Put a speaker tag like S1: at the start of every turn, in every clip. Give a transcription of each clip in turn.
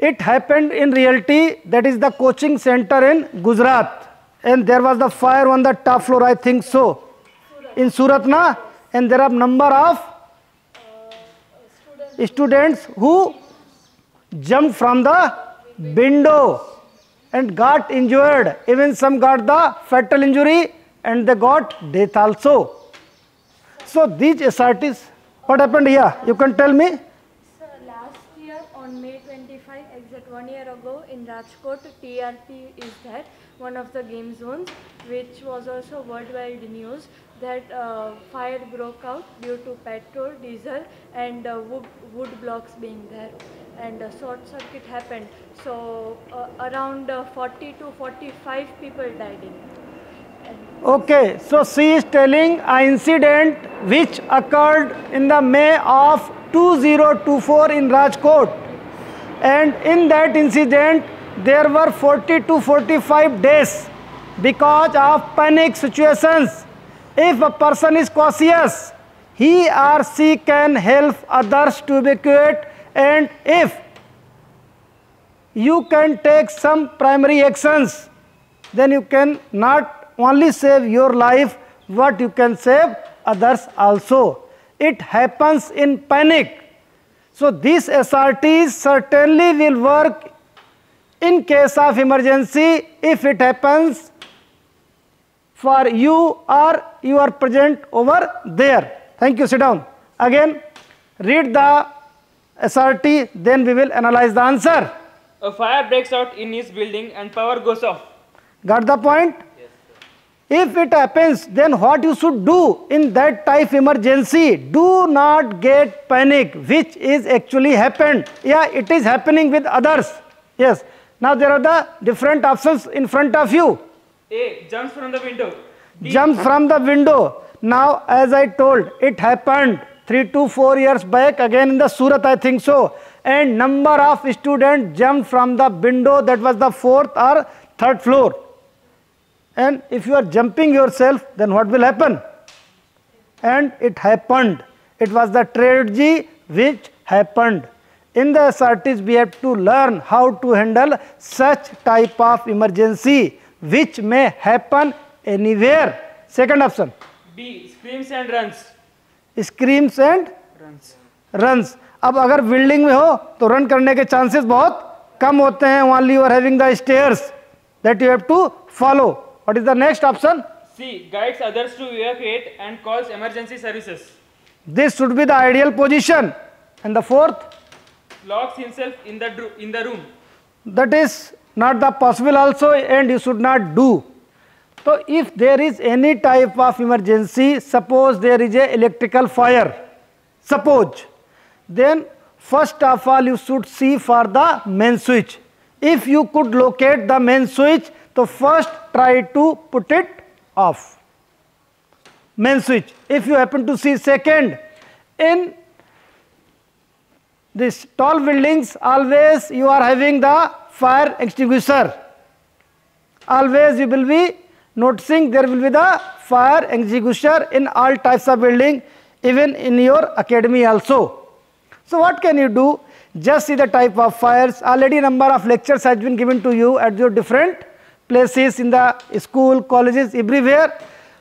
S1: It happened in reality, that is the coaching center in Gujarat, and there was the fire on the top floor, I think so, in Surat na, and there are number of students who jumped from the window and got injured. Even some got the fatal injury and they got death also. So these SRTs, what happened here? You can tell me?
S2: Sir, last year on May 25, exact 1 year ago in Rajkot, TRP is that one of the game zones, which was also worldwide news, that fire broke out due to petrol, diesel and wood blocks being there, and a short circuit happened. So around 40 to 45 people died in it.
S1: Okay, so she is telling an incident which occurred in the May of 2024 in Rajkot, and in that incident there were 40 to 45 deaths because of panic situations. If a person is cautious, he or she can help others to evacuate, and if you can take some primary actions, then you can not only save your life, but you can save others also. It happens in panic. So these SRTs certainly will work in case of emergency if it happens for you or you are present over there. Thank you. Sit down. Again, read the SRT, then we will analyze the answer.
S3: A fire breaks out in his building and power goes off.
S1: Got the point?
S3: Yes, sir.
S1: If it happens, then what you should do in that type emergency? Do not get panic, which is actually happened. Yeah, it is happening with others. Yes. Now there are the different options in front of you.
S3: A. Jumps from the window. B.
S1: Jump from the window. Now, as I told, it happened 3 to 4 years back, again in the Surat, I think so. And number of students jumped from the window, that was the 4th or 3rd floor. And if you are jumping yourself, then what will happen? And it happened. It was the tragedy which happened. In the SRTs, we have to learn how to handle such type of emergency, which may happen anywhere. Second option.
S3: B. Screams and runs.
S1: Screams and runs. अब अगर building में हो तो run करने के chances बहुत कम होते हैं. Only you are having the stairs that you have to follow. What is the next option?
S3: C. Guides others to evacuate and calls emergency services.
S1: This should be the ideal position. And the fourth?
S3: Locks himself in the room.
S1: That is not the possible also, and you should not do. So if there is any type of emergency, suppose there is a electrical fire, suppose, then first of all you should see for the main switch. If you could locate the main switch, so first try to put it off. Main switch. If you happen to see second, in these tall buildings, always you are having the fire extinguisher. Always you will be noticing there will be the fire extinguisher in all types of building, even in your academy also. So what can you do? Just see the type of fires. Already number of lectures has been given to you at your different places in the school, colleges, everywhere.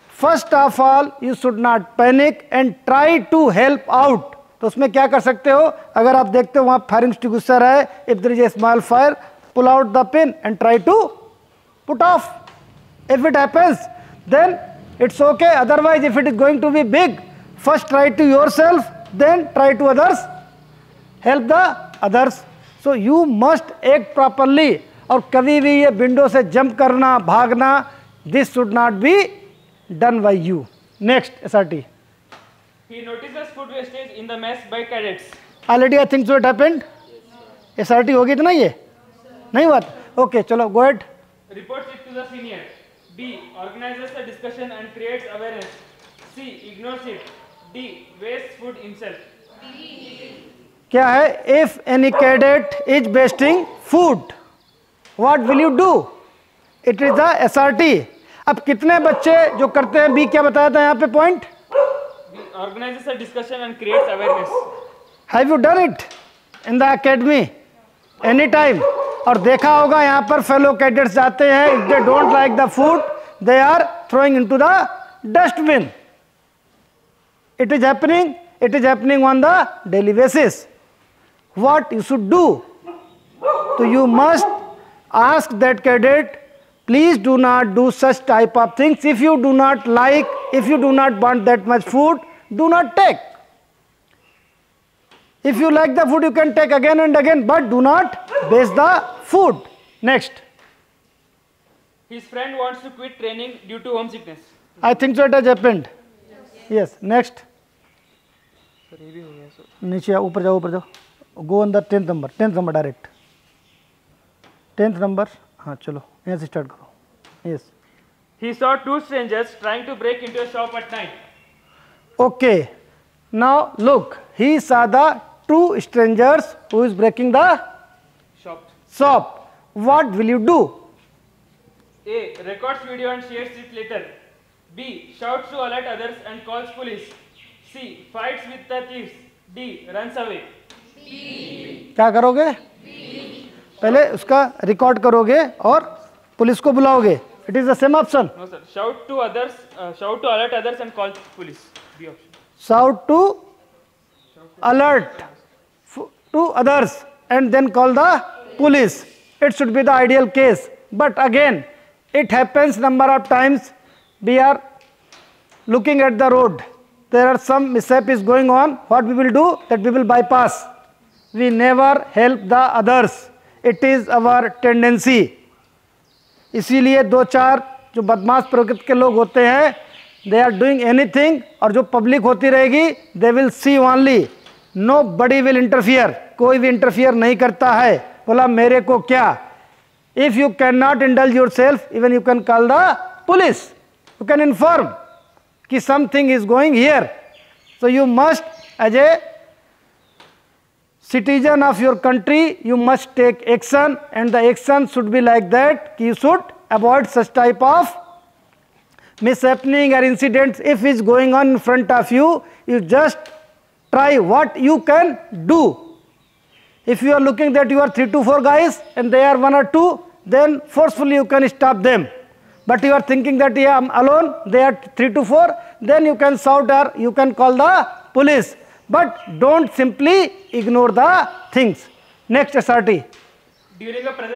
S1: First of all, you should not panic and try to help out. तो उसमें क्या कर सकते हो? अगर आप देखते हो वहाँ फायर एक्सटिंग्विशर है, if there is a small fire, pull out the pin and try to put off. If it happens, then it's okay. Otherwise, if it is going to be big, first try to yourself, then try to others, help the others. So you must act properly. और कभी भी ये window से jump करना, भागना, this should not be done by you. Next, SRT.
S3: He notices food wastage in the mess by cadets.
S1: Already I think so it happened. SRT होगी तो नहीं ये? नहीं हुआ? Okay, चलो go ahead.
S3: Reports it to the senior. B. Organizes the discussion and creates awareness. C. Ignores it. D. Wastes food himself.
S1: क्या है? If any cadet is wasting food, what will you do? It is the SRT. अब कितने बच्चे जो करते हैं? B क्या बताया था यहाँ पे point?
S3: Organizes a discussion and creates awareness.
S1: Have you done it in the academy? Any time. और देखा होगा यहाँ पर फेलो कैडेट्स जाते हैं, if they don't like the food they are throwing into the dustbin. It is happening on the daily basis. What you should do? तो you must ask that cadet, please do not do such type of things. If you do not like, if you do not want that much food, do not take. If you like the food, you can take again and again, but do not waste the food. Next.
S3: His friend wants to quit training due to homesickness.
S1: I think so it has happened. Yes. Next. नीचे ऊपर जाओ, go on the 10th number direct. 10th number, हाँ चलो यहाँ से start करो। Yes.
S3: He saw two strangers trying to break into a shop at night.
S1: Okay. Now look, he saw the two strangers who is breaking the shop. What will you do?
S3: A. Records video and shares it later. B. Shouts to alert others and calls police. C. Fights with the thieves. D. Runs away.
S1: क्या करोगे? पहले उसका record करोगे और police को बुलाओगे। It is the same option.
S3: No sir. Shout to alert others and call police. B option.
S1: Shout to alert to others and then call the police. It should be the ideal case. But again, it happens number of times. We are looking at the road. There are some mishap is going on. What we will do? That we will bypass. We never help the others. It is our tendency. इसीलिए दो चार जो बदमाश प्रकृति के लोग होते हैं, they are doing anything, और जो पब्लिक होती रहेगी they will see only. Nobody will interfere. कोई भी इंटरफियर नहीं करता है। बोला मेरे को क्या? If you cannot indulge yourself, even you can call the police. You can inform कि something is going here. So you must, as a citizen of your country, you must take action, and the action should be like that. You should avoid such type of mishappening or incidents. If it's going on in front of you, you just try what you can do. If you are looking that you are 3 to 4 guys and they are 1 or 2, then forcefully you can stop them. But you are thinking that yeah, I'm alone, they are 3 to 4, then you can shout or you can call the police. But don't simply ignore the things. Next SRT.
S3: During a